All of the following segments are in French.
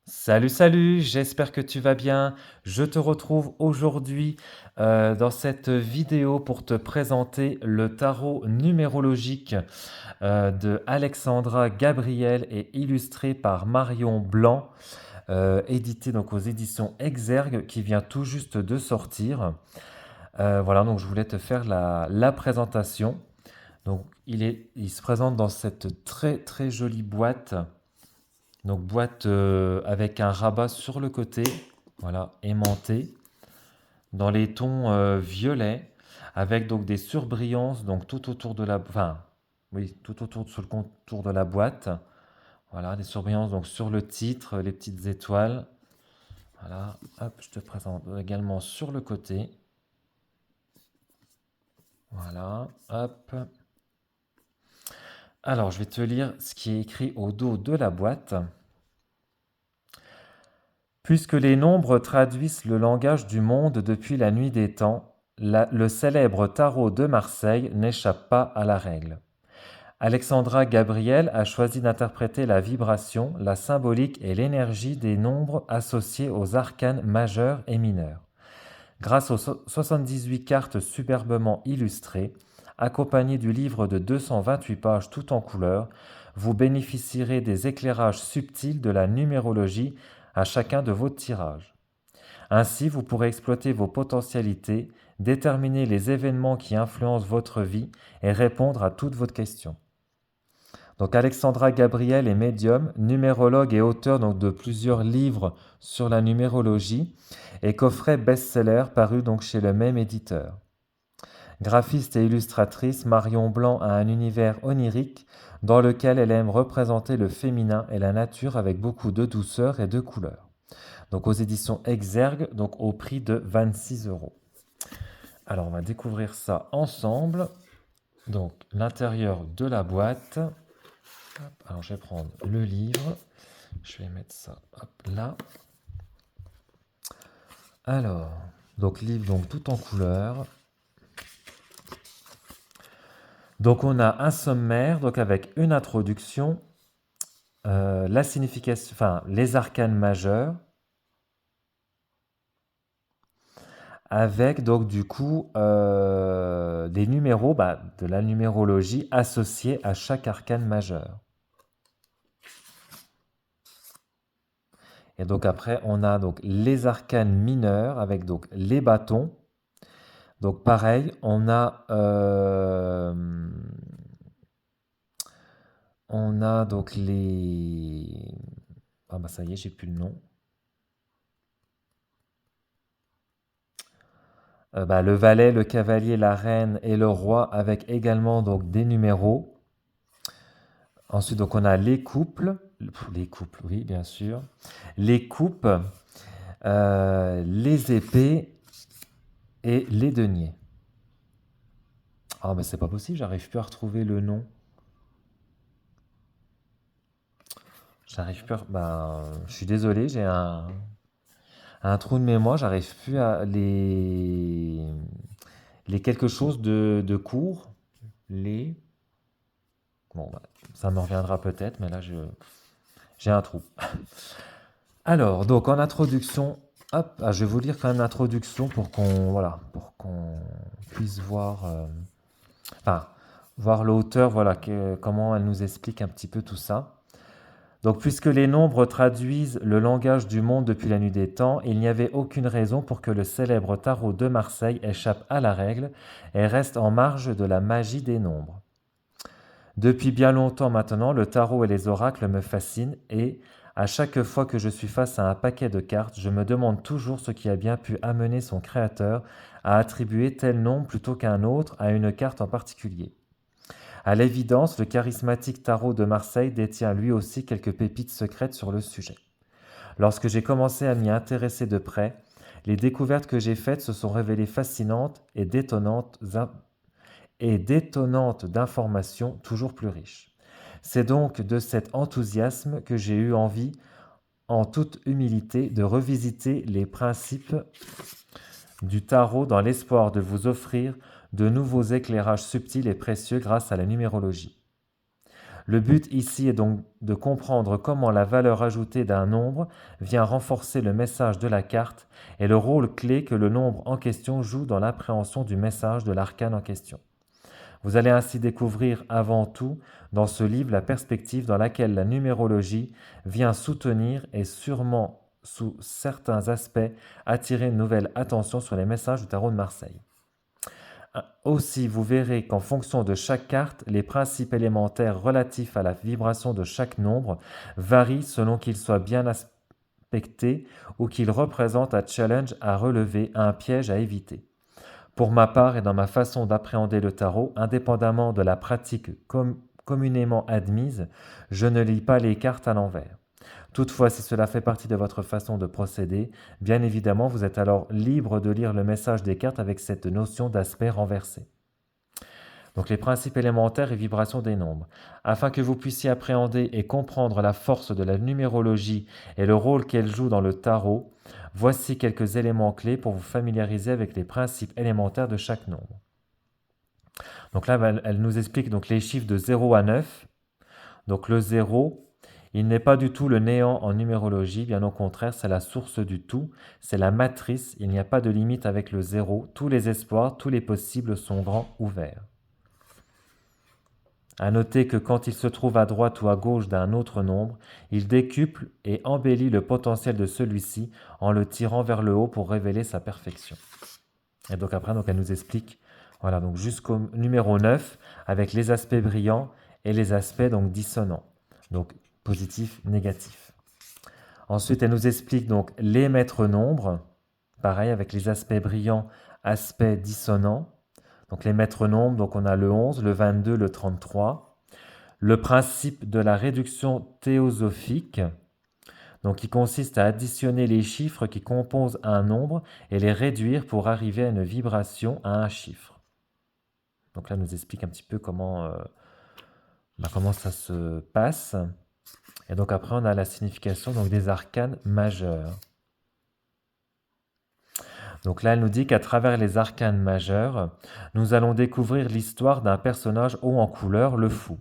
Salut, salut, j'espère que tu vas bien. Je te retrouve aujourd'hui dans cette vidéo pour te présenter le tarot numérologique de Alexandra Gabriel et illustré par Marion Blanc, édité donc aux éditions Exergue qui vient tout juste de sortir. Voilà, donc je voulais te faire la présentation. Donc il se présente dans cette très très jolie boîte. Donc boîte avec un rabat sur le côté, voilà, aimanté, dans les tons violets, avec donc des surbrillances donc tout autour de la, enfin, oui, tout autour sur le contour de la boîte. Voilà, des surbrillances donc sur le titre, les petites étoiles. Voilà, hop, je te présente également sur le côté. Voilà, hop. Alors, je vais te lire ce qui est écrit au dos de la boîte. Puisque les nombres traduisent le langage du monde depuis la nuit des temps, le célèbre tarot de Marseille n'échappe pas à la règle. Alexandra Gabriel a choisi d'interpréter la vibration, la symbolique et l'énergie des nombres associés aux arcanes majeurs et mineurs. Grâce aux 78 cartes superbement illustrées, accompagnées du livre de 228 pages tout en couleur, vous bénéficierez des éclairages subtils de la numérologie à chacun de vos tirages. Ainsi, vous pourrez exploiter vos potentialités, déterminer les événements qui influencent votre vie et répondre à toutes vos questions. Donc Alexandra Gabriel est médium, numérologue et auteur donc de plusieurs livres sur la numérologie et coffret best-seller paru donc chez le même éditeur. Graphiste et illustratrice, Marion Blanc a un univers onirique dans lequel elle aime représenter le féminin et la nature avec beaucoup de douceur et de couleur. Donc aux éditions Exergue, donc au prix de 26 euros. Alors on va découvrir ça ensemble. Donc l'intérieur de la boîte. Alors je vais prendre le livre. Je vais mettre ça là. Alors, donc livre donc tout en couleur. Donc on a un sommaire donc avec une introduction, la signification, enfin les arcanes majeurs, avec donc du coup des numéros de la numérologie associés à chaque arcane majeur. Et donc après, on a donc les arcanes mineurs avec donc les bâtons. Donc pareil, on a donc les... Ah bah ça y est, j'ai plus le nom. Le valet, le cavalier, la reine et le roi avec également donc des numéros. Ensuite, donc on a les couples, oui, bien sûr, les coupes, les épées et les deniers. Ah, mais c'est pas possible, j'arrive plus à retrouver le nom. J'arrive plus à... je suis désolé, j'ai un trou de mémoire, j'arrive plus à les quelque chose de court. Les... Bon, ça me reviendra peut-être, mais là, j'ai un trou. Alors, donc en introduction, hop, je vais vous lire quand même l'introduction pour qu'on voilà, pour qu'on puisse voir, enfin, voir l'auteur, voilà, comment elle nous explique un petit peu tout ça. Donc, puisque les nombres traduisent le langage du monde depuis la nuit des temps, il n'y avait aucune raison pour que le célèbre tarot de Marseille échappe à la règle et reste en marge de la magie des nombres. Depuis bien longtemps maintenant, le tarot et les oracles me fascinent et, à chaque fois que je suis face à un paquet de cartes, je me demande toujours ce qui a bien pu amener son créateur à attribuer tel nom plutôt qu'un autre à une carte en particulier. À l'évidence, le charismatique tarot de Marseille détient lui aussi quelques pépites secrètes sur le sujet. Lorsque j'ai commencé à m'y intéresser de près, les découvertes que j'ai faites se sont révélées fascinantes et détonnantes d'informations toujours plus riches. C'est donc de cet enthousiasme que j'ai eu envie, en toute humilité, de revisiter les principes du tarot dans l'espoir de vous offrir de nouveaux éclairages subtils et précieux grâce à la numérologie. Le but ici est donc de comprendre comment la valeur ajoutée d'un nombre vient renforcer le message de la carte et le rôle clé que le nombre en question joue dans l'appréhension du message de l'arcane en question. Vous allez ainsi découvrir avant tout dans ce livre la perspective dans laquelle la numérologie vient soutenir et sûrement sous certains aspects attirer une nouvelle attention sur les messages du tarot de Marseille. Aussi, vous verrez qu'en fonction de chaque carte, les principes élémentaires relatifs à la vibration de chaque nombre varient selon qu'ils soient bien aspectés ou qu'ils représentent un challenge à relever, un piège à éviter. Pour ma part et dans ma façon d'appréhender le tarot, indépendamment de la pratique communément admise, je ne lis pas les cartes à l'envers. Toutefois, si cela fait partie de votre façon de procéder, bien évidemment, vous êtes alors libre de lire le message des cartes avec cette notion d'aspect renversé. Donc les principes élémentaires et vibrations des nombres. Afin que vous puissiez appréhender et comprendre la force de la numérologie et le rôle qu'elle joue dans le tarot, voici quelques éléments clés pour vous familiariser avec les principes élémentaires de chaque nombre. Donc là, elle nous explique donc les chiffres de 0 à 9. Donc le 0, il n'est pas du tout le néant en numérologie, bien au contraire, c'est la source du tout, c'est la matrice, il n'y a pas de limite avec le 0, tous les espoirs, tous les possibles sont grands ouverts. À noter que quand il se trouve à droite ou à gauche d'un autre nombre, il décuple et embellit le potentiel de celui-ci en le tirant vers le haut pour révéler sa perfection. Et donc après, elle nous explique, voilà, donc jusqu'au numéro 9, avec les aspects brillants et les aspects donc dissonants, donc positif, négatif. Ensuite, elle nous explique donc les maîtres nombres, pareil avec les aspects brillants, aspects dissonants. Donc les maîtres nombres, donc on a le 11, le 22, le 33. Le principe de la réduction théosophique, donc qui consiste à additionner les chiffres qui composent un nombre et les réduire pour arriver à une vibration, à un chiffre. Donc là, elle nous explique un petit peu comment ça se passe. Et donc après, on a la signification donc, des arcanes majeurs. Donc là, elle nous dit qu'à travers les arcanes majeurs, nous allons découvrir l'histoire d'un personnage haut en couleur, le fou.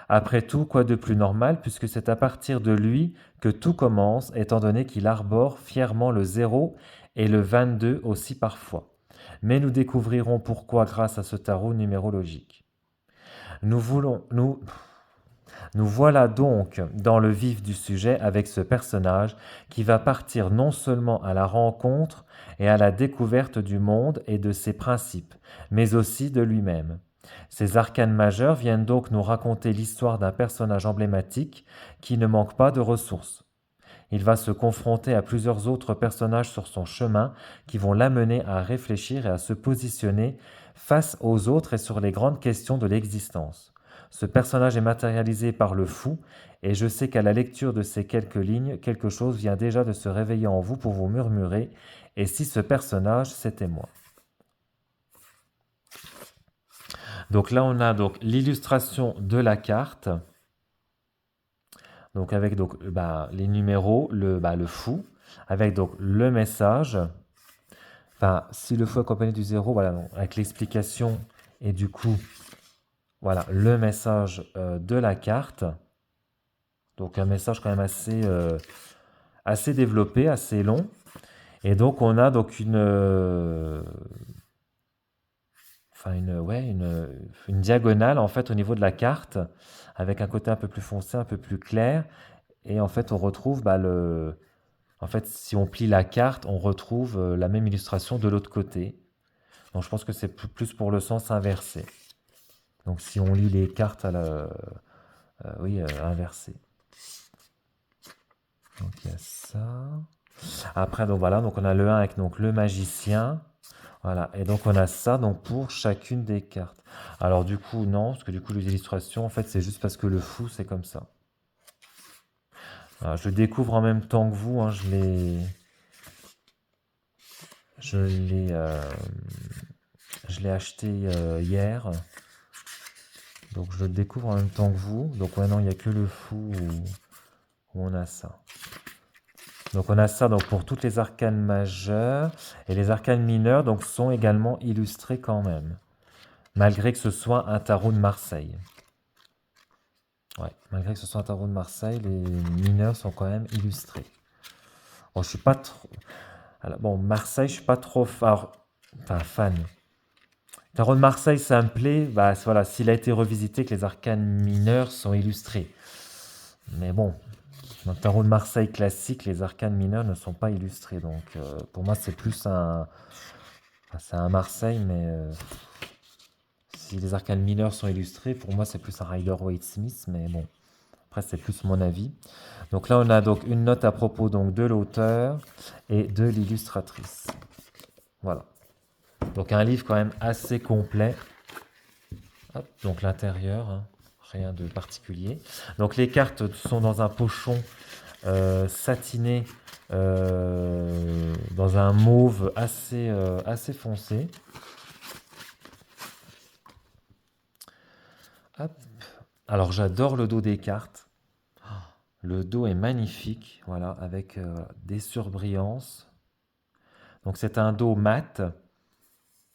Après tout, quoi de plus normal, puisque c'est à partir de lui que tout commence, étant donné qu'il arbore fièrement le 0 et le 22 aussi parfois. Mais nous découvrirons pourquoi grâce à ce tarot numérologique. Nous voilà donc dans le vif du sujet avec ce personnage qui va partir non seulement à la rencontre et à la découverte du monde et de ses principes, mais aussi de lui-même. Ces arcanes majeurs viennent donc nous raconter l'histoire d'un personnage emblématique qui ne manque pas de ressources. Il va se confronter à plusieurs autres personnages sur son chemin qui vont l'amener à réfléchir et à se positionner face aux autres et sur les grandes questions de l'existence. Ce personnage est matérialisé par le fou, et je sais qu'à la lecture de ces quelques lignes, quelque chose vient déjà de se réveiller en vous pour vous murmurer « Et si ce personnage, c'était moi ?» Donc là, on a donc l'illustration de la carte, donc avec les numéros, le fou, avec donc le message. Enfin, si le fou est accompagné du 0, voilà, donc, avec l'explication et du coup, voilà, le message de la carte. Donc un message quand même assez développé, assez long. Et donc on a donc une diagonale en fait au niveau de la carte, avec un côté un peu plus foncé, un peu plus clair. Et en fait on retrouve en fait, si on plie la carte, on retrouve la même illustration de l'autre côté. Donc je pense que c'est plus pour le sens inversé. Donc si on lit les cartes inversées. Donc il y a ça. Après, donc voilà, donc on a le 1 avec donc, le magicien. Voilà, et donc on a ça donc, pour chacune des cartes. Alors du coup, non, parce que du coup, les illustrations, en fait, c'est juste parce que le fou, c'est comme ça. Alors, je le découvre en même temps que vous, hein, je l'ai acheté hier. Donc je le découvre en même temps que vous. Donc maintenant, il n'y a que le fou où on a ça. Donc on a ça donc, pour toutes les arcanes majeures. Et les arcanes mineures donc, sont également illustrées quand même. Malgré que ce soit un tarot de Marseille. Ouais, malgré que ce soit un tarot de Marseille, les mineurs sont quand même illustrés. Bon, je suis pas trop. Alors, bon, Marseille, je suis pas trop enfin, fan. Tarot de Marseille, ça me plaît. Bah, voilà, s'il a été revisité, que les arcanes mineurs sont illustrés. Mais bon, dans le tarot de Marseille classique, les arcanes mineurs ne sont pas illustrés. Donc, pour moi, c'est plus un. Enfin, c'est un Marseille, mais si les arcanes mineurs sont illustrés, pour moi, c'est plus un Rider-Waite-Smith. Mais bon, après, c'est plus mon avis. Donc là, on a donc une note à propos donc, de l'auteur et de l'illustratrice. Voilà. Donc un livre quand même assez complet. Hop, donc l'intérieur, hein, rien de particulier. Donc les cartes sont dans un pochon satiné, dans un mauve assez foncé. Hop. Alors j'adore le dos des cartes. Le dos est magnifique, voilà, avec des surbrillances. Donc c'est un dos mat,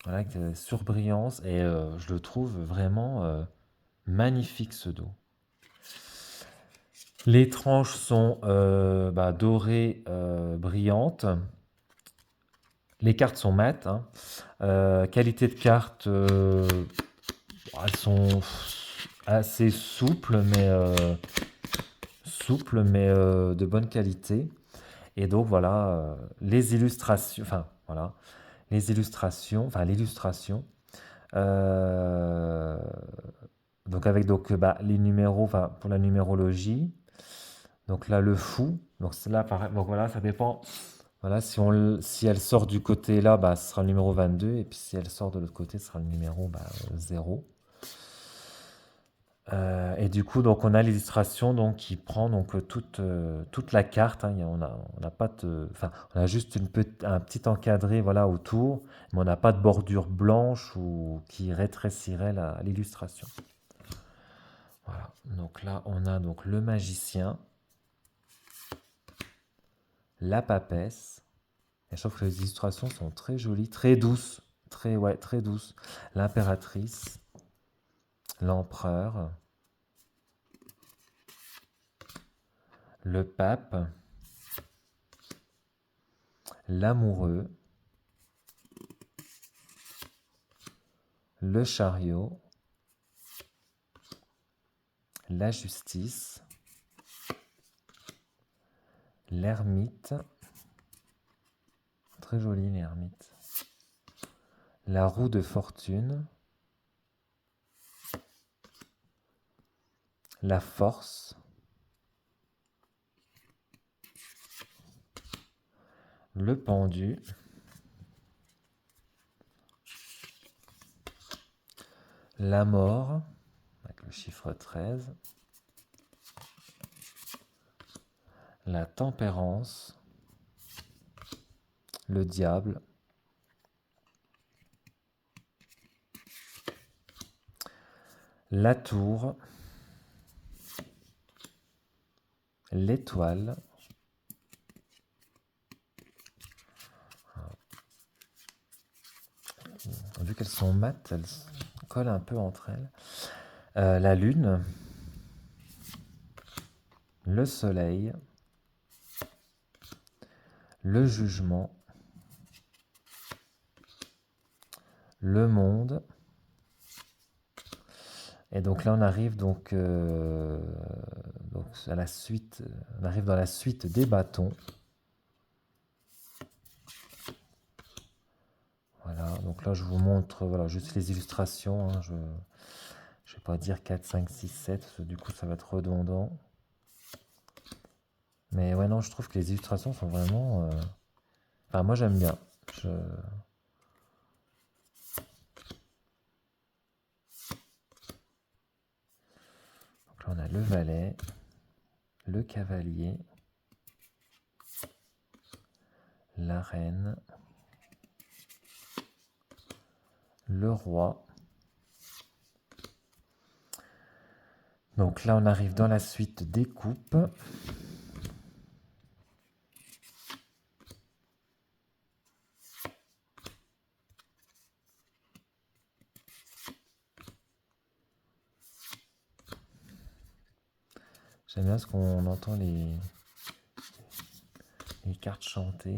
voilà, avec des surbrillances, et je le trouve vraiment magnifique ce dos. Les tranches sont dorées, brillantes. Les cartes sont mates, hein. Qualité de carte, elles sont assez souples, mais de bonne qualité. Et donc voilà, les illustrations, enfin voilà, les illustrations, enfin l'illustration. Euh, donc avec les numéros, enfin pour la numérologie. Donc là le fou. Donc là pareil, donc voilà, ça dépend. Voilà, si elle sort du côté là, bah, ce sera le numéro 22. Et puis si elle sort de l'autre côté, ce sera le numéro 0. Et du coup, donc on a l'illustration donc qui prend donc toute la carte, hein. On n'a pas enfin, on a juste un petit encadré voilà autour, mais on n'a pas de bordure blanche ou qui rétrécirait l'illustration. Voilà. Donc là, on a donc le magicien, la papesse. Et je trouve que les illustrations sont très jolies, très douces, très douces. L'impératrice, l'empereur, le pape, l'amoureux, le chariot, la justice, l'ermite, très jolie l'ermite, la roue de fortune, la force, le pendu, la mort, avec le chiffre 13, la tempérance, le diable, la tour, l'étoile, vu qu'elles sont mates, elles collent un peu entre elles, la lune, le soleil, le jugement, le monde. Et donc là, on arrive donc à la suite. On arrive dans la suite des bâtons. Voilà. Donc là, je vous montre voilà juste les illustrations, hein. Je vais pas dire 4, 5, 6, 7, parce que du coup, ça va être redondant. Mais ouais, non, je trouve que les illustrations sont vraiment. Enfin, moi, j'aime bien. Donc là, on a le valet, le cavalier, la reine, le roi. Donc là, on arrive dans la suite des coupes. J'aime bien ce qu'on entend les cartes chanter.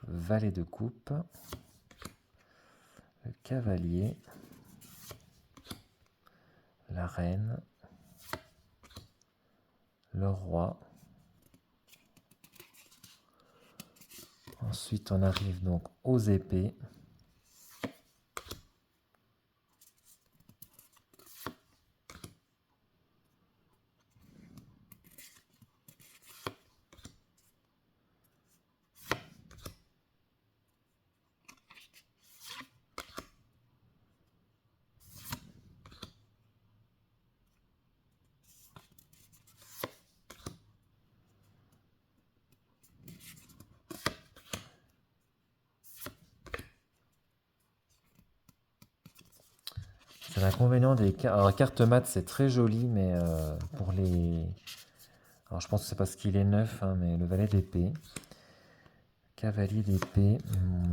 Le valet de coupe, le cavalier, la reine, le roi. Ensuite, on arrive donc aux épées. C'est l'inconvénient des cartes. Alors, la carte mat, c'est très joli, mais pour les. Alors, je pense que c'est parce qu'il est neuf, hein, mais le valet d'épée. Cavalier d'épée.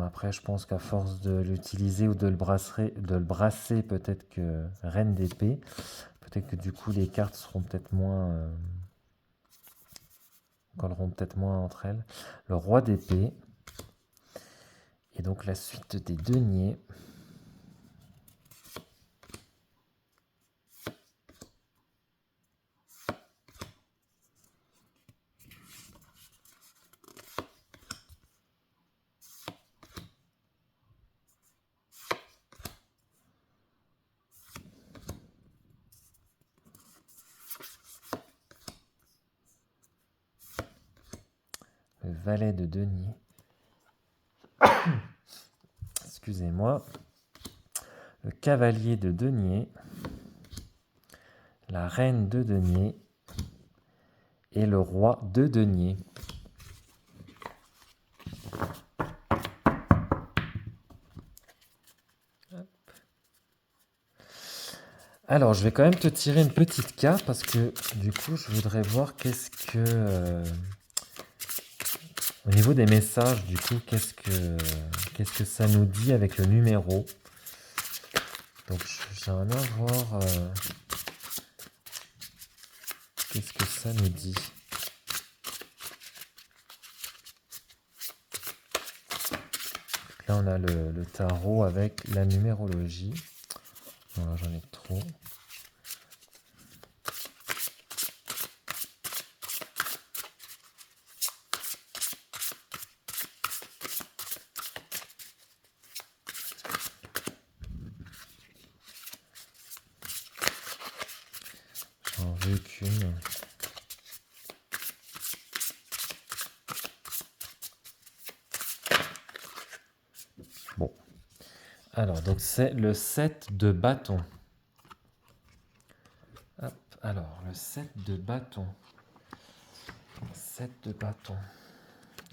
Après, je pense qu'à force de l'utiliser ou de le brasser, peut-être que reine d'épée. Peut-être que du coup, les cartes seront peut-être moins. Colleront peut-être moins entre elles. Le roi d'épée. Et donc, la suite des deniers. Le valet de denier. Excusez-moi. Le cavalier de denier. La reine de denier. Et le roi de denier. Alors, je vais quand même te tirer une petite carte parce que du coup, je voudrais voir qu'est-ce que... au niveau des messages, du coup, qu'est-ce que ça nous dit avec le numéro. Donc, j'aimerais bien voir qu'est-ce que ça nous dit. Là, on a le tarot avec la numérologie. Voilà, j'en ai trop. J'en veux qu'une. Bon. Alors, donc c'est le 7 de bâton. Hop, alors, le 7 de bâton. 7 de bâton.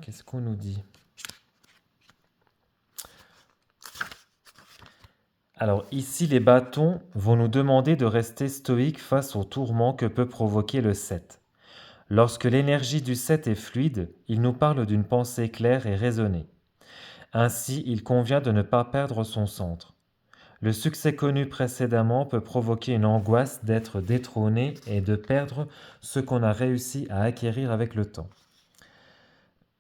Qu'est-ce qu'on nous dit? Alors ici, les bâtons vont nous demander de rester stoïques face au tourment que peut provoquer le 7. Lorsque l'énergie du 7 est fluide, il nous parle d'une pensée claire et raisonnée. Ainsi, il convient de ne pas perdre son centre. Le succès connu précédemment peut provoquer une angoisse d'être détrôné et de perdre ce qu'on a réussi à acquérir avec le temps.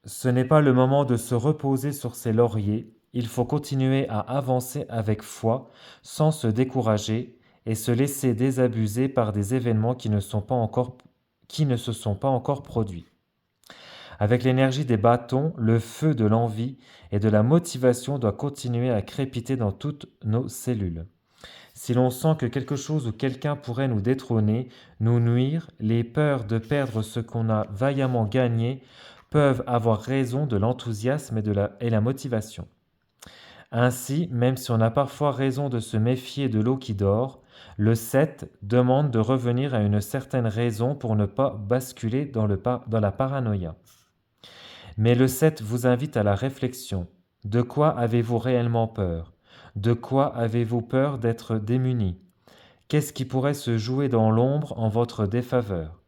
Ce n'est pas le moment de se reposer sur ses lauriers, il faut continuer à avancer avec foi, sans se décourager et se laisser désabuser par des événements qui ne se sont pas encore produits. Avec l'énergie des bâtons, le feu de l'envie et de la motivation doit continuer à crépiter dans toutes nos cellules. Si l'on sent que quelque chose ou quelqu'un pourrait nous détrôner, nous nuire, les peurs de perdre ce qu'on a vaillamment gagné peuvent avoir raison de l'enthousiasme et la motivation. Ainsi, même si on a parfois raison de se méfier de l'eau qui dort, le 7 demande de revenir à une certaine raison pour ne pas basculer dans la paranoïa. Mais le 7 vous invite à la réflexion. De quoi avez-vous réellement peur? De quoi avez-vous peur d'être démuni? Qu'est-ce qui pourrait se jouer dans l'ombre en votre défaveur?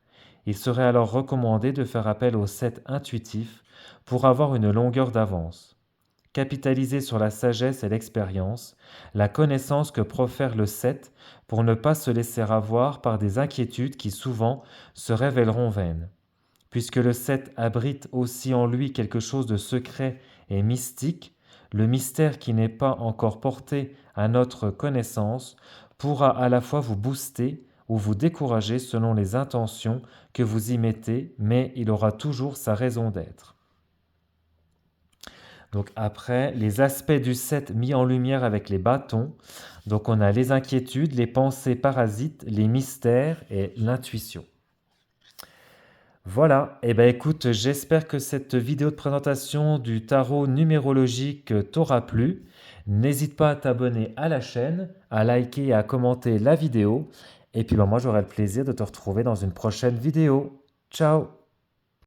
Il serait alors recommandé de faire appel au 7 intuitif pour avoir une longueur d'avance. Capitaliser sur la sagesse et l'expérience, la connaissance que profère le 7 pour ne pas se laisser avoir par des inquiétudes qui souvent se révéleront vaines. Puisque le 7 abrite aussi en lui quelque chose de secret et mystique, le mystère qui n'est pas encore porté à notre connaissance pourra à la fois vous booster ou vous décourager selon les intentions que vous y mettez, mais il aura toujours sa raison d'être. Donc après, les aspects du 7 mis en lumière avec les bâtons. Donc on a les inquiétudes, les pensées parasites, les mystères et l'intuition. Voilà, et ben écoute, j'espère que cette vidéo de présentation du tarot numérologique t'aura plu. N'hésite pas à t'abonner à la chaîne, à liker et à commenter la vidéo. Et puis ben, moi j'aurai le plaisir de te retrouver dans une prochaine vidéo. Ciao!